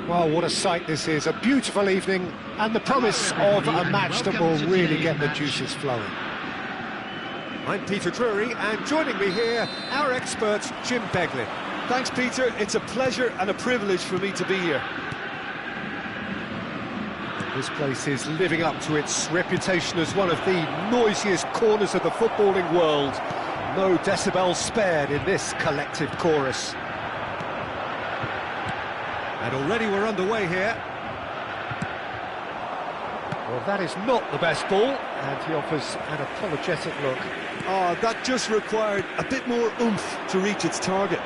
Well, what a sight this is. A beautiful evening and the promise of a match that will really get the juices flowing. I'm Peter Drury, and joining me here, our expert, Jim Beglin. Thanks, Peter. It's a pleasure and a privilege for me to be here. This place is living up to its reputation as one of the noisiest corners of the footballing world. No decibels spared in this collective chorus. And already we're underway here. Well, that is not the best ball, and he offers an apologetic look. Oh, that just required a bit more oomph to reach its target.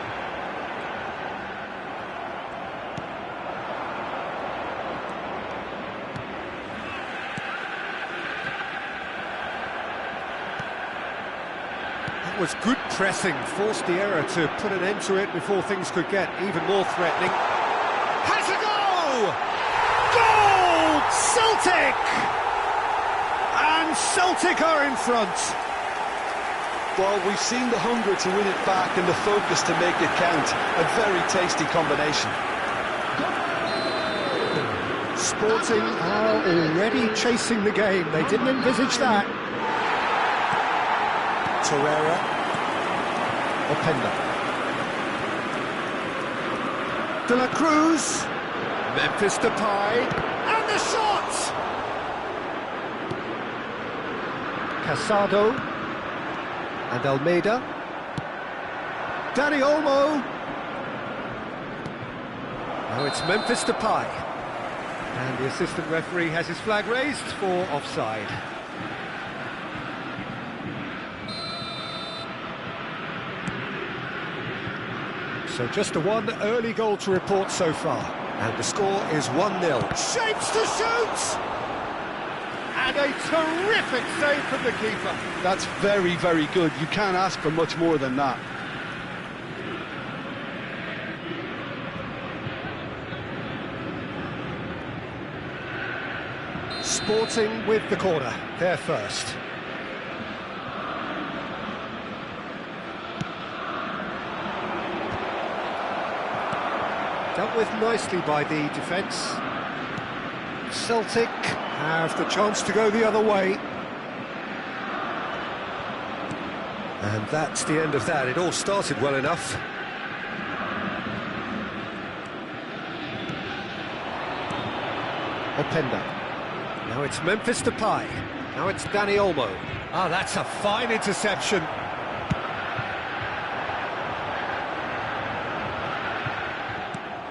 That was good pressing, forced the error to put an end to it before things could get even more threatening. Has a goal! Goal! Celtic! And Celtic are in front. Well, we've seen the hunger to win it back and the focus to make it count. A very tasty combination. Sporting are already chasing the game. They didn't envisage that. Torreira. Openda. De la Cruz. Memphis Depay. And the shot! Casado. And Almeida. Dani Olmo. Now it's Memphis Depay. And the assistant referee has his flag raised for offside. So just the one early goal to report so far. And the score is 1-0. Shapes to shoot! And a terrific save from the keeper. That's very, very good. You can't ask for much more than that. Sporting with the corner. They're first. Dealt with nicely by the defence. Celtic have the chance to go the other way. And that's the end of that. It all started well enough. Openda. Now it's Memphis Depay. Now it's Dani Olmo. Ah, that's a fine interception.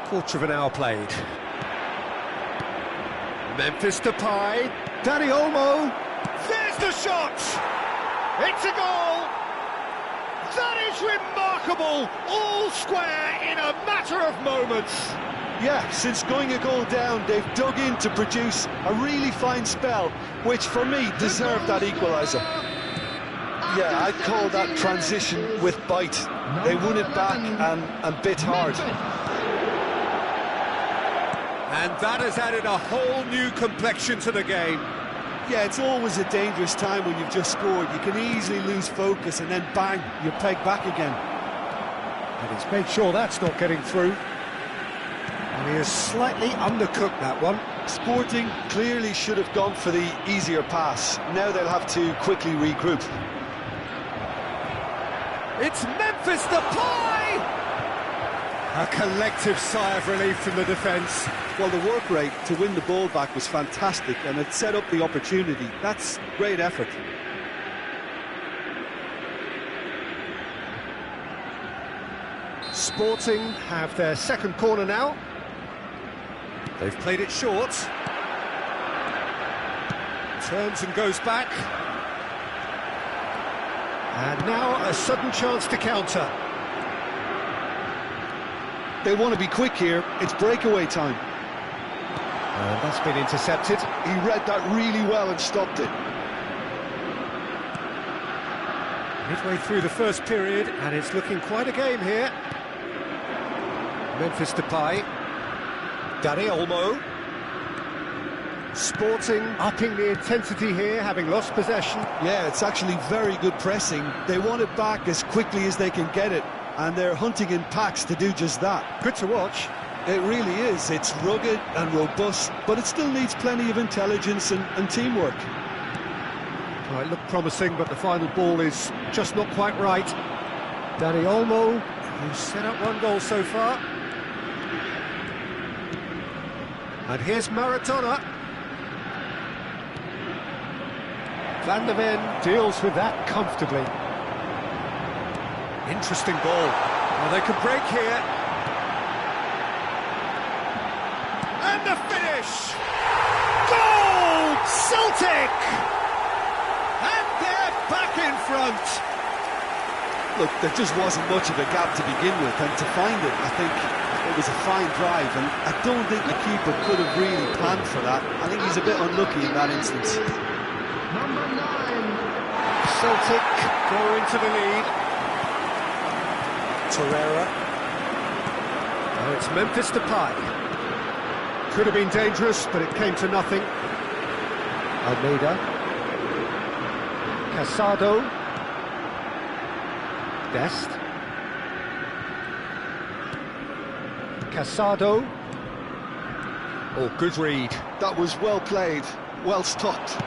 Quarter of an hour played. Memphis Depay. Dani Olmo. There's the shot! It's a goal! That is remarkable! All square in a matter of moments. Yeah, since going a goal down, they've dug in to produce a really fine spell, which for me deserved that equaliser. Yeah, I'd call that transition with bite. They won it back and bit hard. And that has added a whole new complexion to the game. Yeah, it's always a dangerous time when you've just scored. You can easily lose focus and then bang, you're pegged back again. And he's made sure that's not getting through. And he has slightly undercooked that one. Sporting clearly should have gone for the easier pass. Now they'll have to quickly regroup. It's Memphis Depay! A collective sigh of relief from the defence. Well, the work rate to win the ball back was fantastic, and it set up the opportunity. That's great effort. Sporting have their second corner now. They've played it short. Turns and goes back. And now a sudden chance to counter. They want to be quick here. It's breakaway time. And that's been intercepted. He read that really well and stopped it. Midway through the first period, and it's looking quite a game here. Memphis Depay. Dani Olmo. Sporting upping the intensity here, having lost possession. Yeah, it's actually very good pressing. They want it back as quickly as they can get it, and they're hunting in packs to do just that. Good to watch. It really is. It's rugged and robust, but it still needs plenty of intelligence and teamwork. Well, it looked promising, but the final ball is just not quite right. Dani Olmo, who's set up one goal so far. And here's Maradona. Van der Ven deals with that comfortably. Interesting ball. Well, they could break here. And the finish! Goal! Celtic! And they're back in front. Look, there just wasn't much of a gap to begin with, and to find it, I think it was a fine drive, and I don't think the keeper could have really planned for that. I think he's a bit unlucky in that instance. Number 9. Celtic go into the lead. Torreira. Now it's Memphis Depay. Could have been dangerous, but it came to nothing. Almeida. Casado. Dest. Casado. Oh, good read. That was well played, well stopped.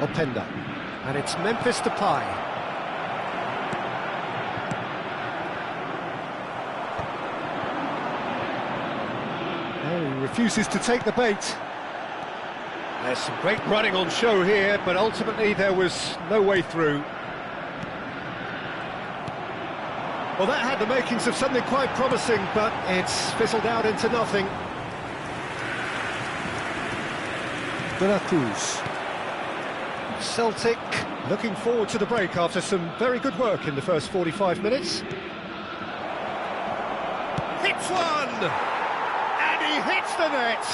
Openda. And it's Memphis Depay. Oh, he refuses to take the bait. There's some great running on show here, but ultimately there was no way through. Well, that had the makings of something quite promising, but it's fizzled out into nothing. De La Cruz. Celtic looking forward to the break after some very good work in the first 45 minutes. Hits one! And he hits the net!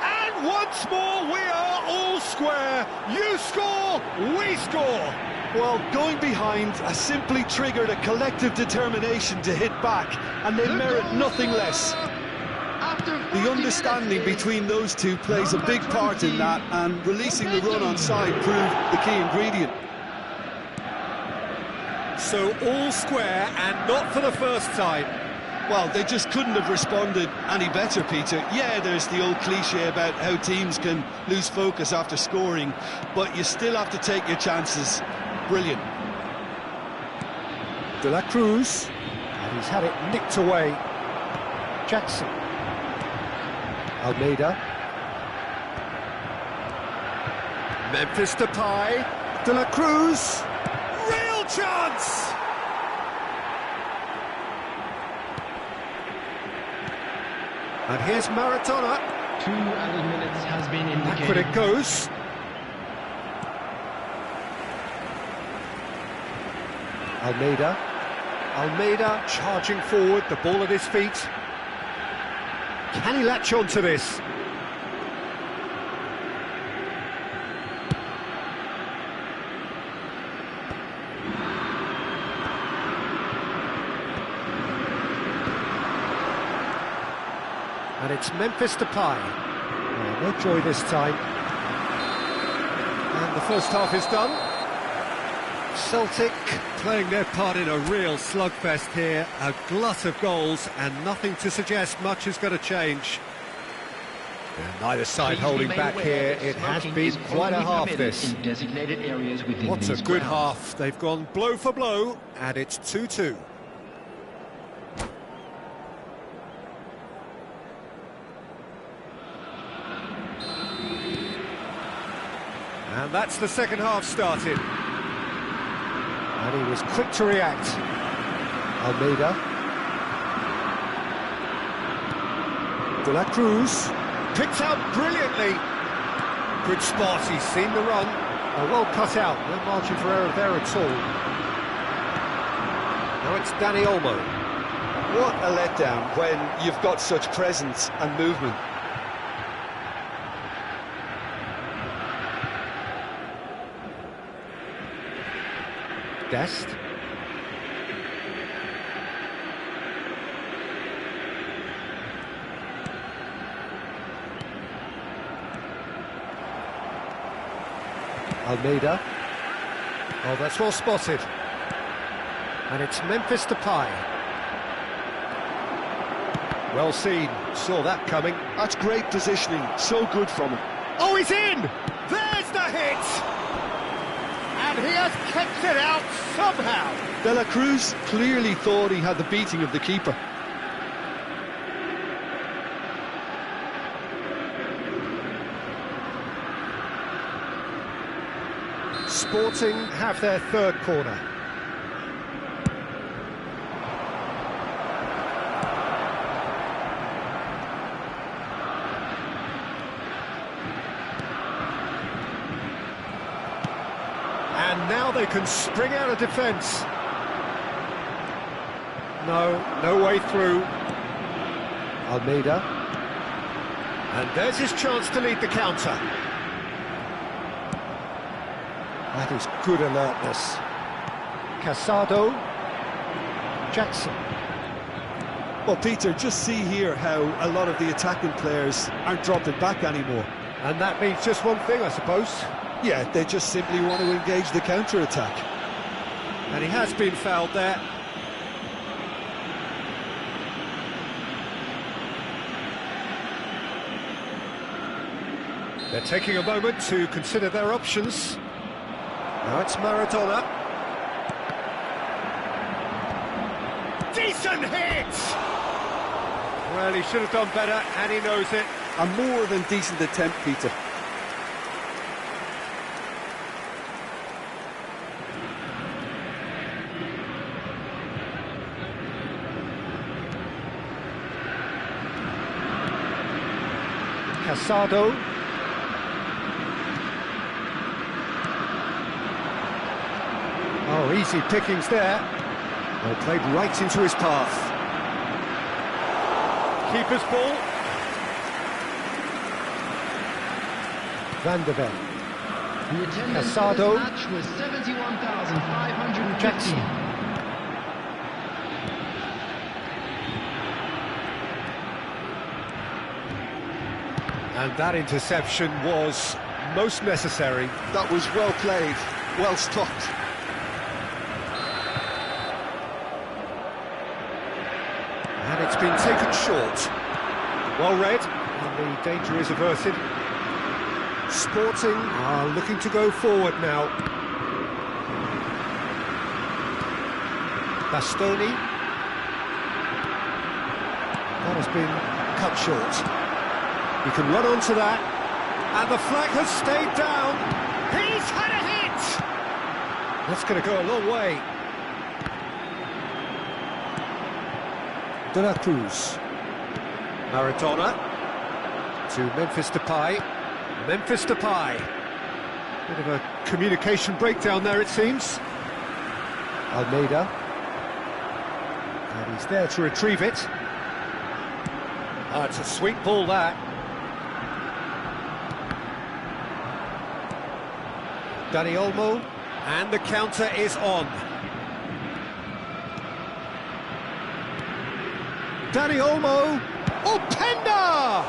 And once more we are all square. You score, we score. Well, going behind has simply triggered a collective determination to hit back, and they merit nothing less. The understanding between those two plays a big part in that, and releasing the run on side proved the key ingredient. So all square, and not for the first time. Well, they just couldn't have responded any better, Peter. Yeah, there's the old cliche about how teams can lose focus after scoring, but you still have to take your chances. Brilliant. De La Cruz, and he's had it nicked away. Jackson. Almeida. Memphis Depay. De La Cruz. Real chance! And here's Maradona. 2 added minutes has been indicated. Backward it goes. Almeida charging forward, the ball at his feet. Can he latch on to this? And it's Memphis Depay. Oh, no joy this time. And the first half is done. Celtic playing their part in a real slugfest here, a glut of goals, and nothing to suggest much is going to change. And neither side holding back here. It has been quite a half, this. What a good half. They've gone blow for blow, and it's 2-2. And that's the second half started. And he was quick to react. Almeida. De La Cruz. Picked out brilliantly. Good spot, he's seen the run. Well cut out, no margin for error there at all. Now it's Dani Olmo. What a letdown when you've got such presence and movement. Dest. Almeida. Oh, that's well spotted. And it's Memphis Depay. Well seen, saw that coming. That's great positioning, so good from him. Oh, he's in! There's the hit! And he has kept it out somehow. De La Cruz clearly thought he had the beating of the keeper. Sporting have their third corner. And now they can spring out of defence. No way through. Almeida. And there's his chance to lead the counter. That is good alertness. Casado. Jackson. Well, Peter, just see here how a lot of the attacking players aren't dropping back anymore. And that means just one thing, I suppose. Yeah, they just simply want to engage the counter-attack. And he has been fouled there. They're taking a moment to consider their options. Now it's Maradona. Decent hit! Well, he should have done better, and he knows it. A more than decent attempt, Peter. Casado. Oh, easy pickings there. Well, played right into his path. Keeper's ball. Van der Ven. The attendance Casado. for this match was 71,550. Jackson. And that interception was most necessary. That was well played, well stopped. And it's been taken short. Well read, and the danger is averted. Sporting are looking to go forward now. Bastoni. That has been cut short. He can run onto that, and the flag has stayed down. He's had a hit! That's going to go a long way. De La Cruz. Maradona to Memphis Depay. Memphis Depay. Bit of a communication breakdown there, it seems. Almeida. And he's there to retrieve it. It's a sweet ball, that. Dani Olmo, and the counter is on. Dani Olmo, Openda!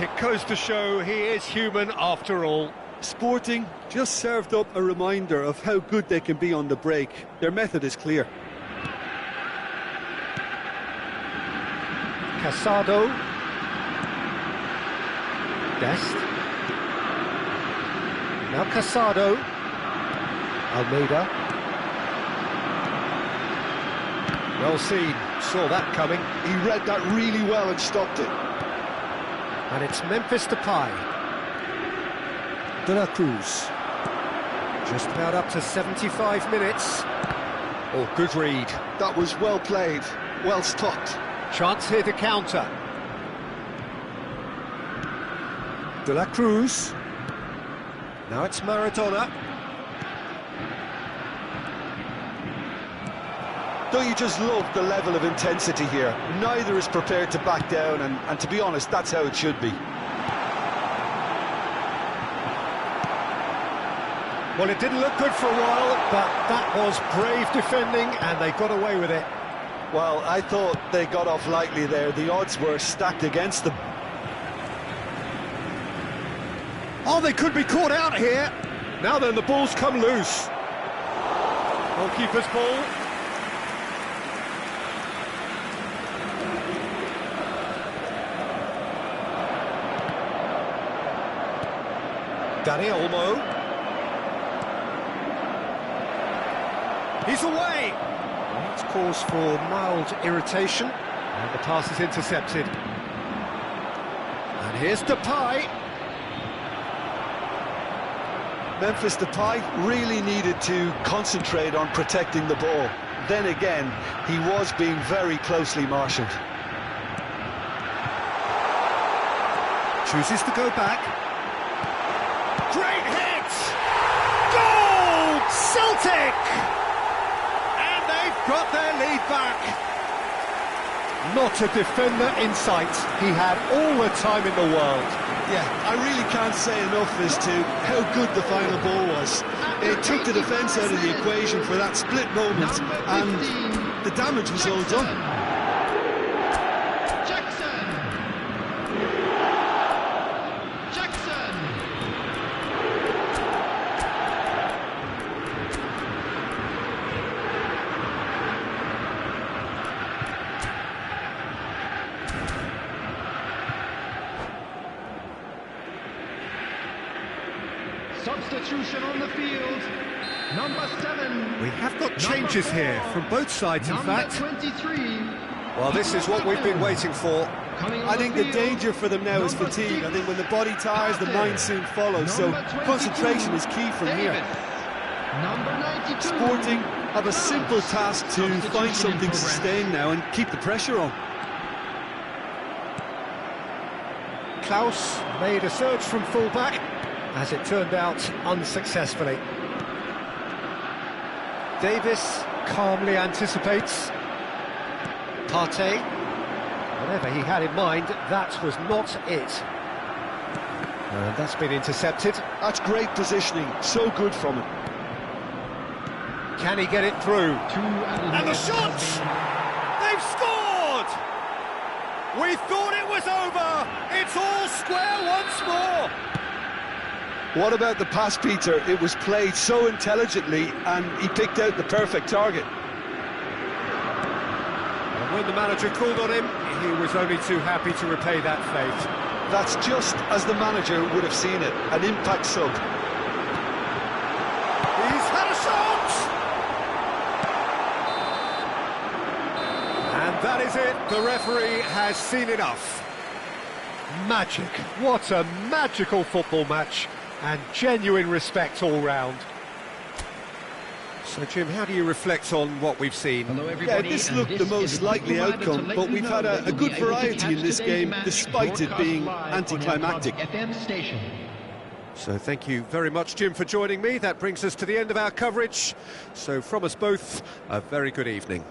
It goes to show he is human after all. Sporting just served up a reminder of how good they can be on the break. Their method is clear. Casado. Dest. Now Casado. Almeida. Well seen, saw that coming. He read that really well and stopped it. And it's Memphis Depay. De La Cruz. Just about up to 75 minutes. Oh, good read. That was well played, well stopped. Chance here to counter. De La Cruz. Now it's Maradona. Don't you just love the level of intensity here? Neither is prepared to back down, and to be honest, that's how it should be. Well, it didn't look good for a while, but that was brave defending, and they got away with it. Well, I thought they got off lightly there. The odds were stacked against them. Oh, they could be caught out here. Now then, the ball's come loose. Goalkeeper's ball. Dani Olmo. He's away. That's cause for mild irritation. And the pass is intercepted. And here's Depay. Memphis Depay really needed to concentrate on protecting the ball. Then again, he was being very closely marshalled. Chooses to go back. Great hit! Goal! Celtic! And they've got their lead back. Not a defender in sight. He had all the time in the world. Yeah, I really can't say enough as to how good the final ball was. It took the defence out of the equation for that split moment, and the damage was all done. Substitution on the field, number 7. We have got changes here from both sides, in fact. Number 23. Well, this is what we've been waiting for. I think the danger for them now is fatigue. I think when the body tires, the mind soon follows. So concentration is key from here. Number 92. Sporting have a simple task to find something sustained now and keep the pressure on. Klaus made a surge from full-back, as it turned out unsuccessfully. Davis calmly anticipates. Partey, whatever he had in mind, that was not it. And that's been intercepted. That's great positioning, so good from him. Can he get it through? And the shot! They've scored! We thought it was over! It's all square once more! What about the pass, Peter? It was played so intelligently and he picked out the perfect target. And when the manager called on him, he was only too happy to repay that faith. That's just as the manager would have seen it, an impact sub. He's had a shot! And that is it. The referee has seen enough. Magic. What a magical football match. And genuine respect all round. So, Jim, how do you reflect on what we've seen? Yeah, this looked the most likely outcome, but we've had a good variety in this game, despite it being anticlimactic. So thank you very much, Jim, for joining me. That brings us to the end of our coverage. So from us both, a very good evening.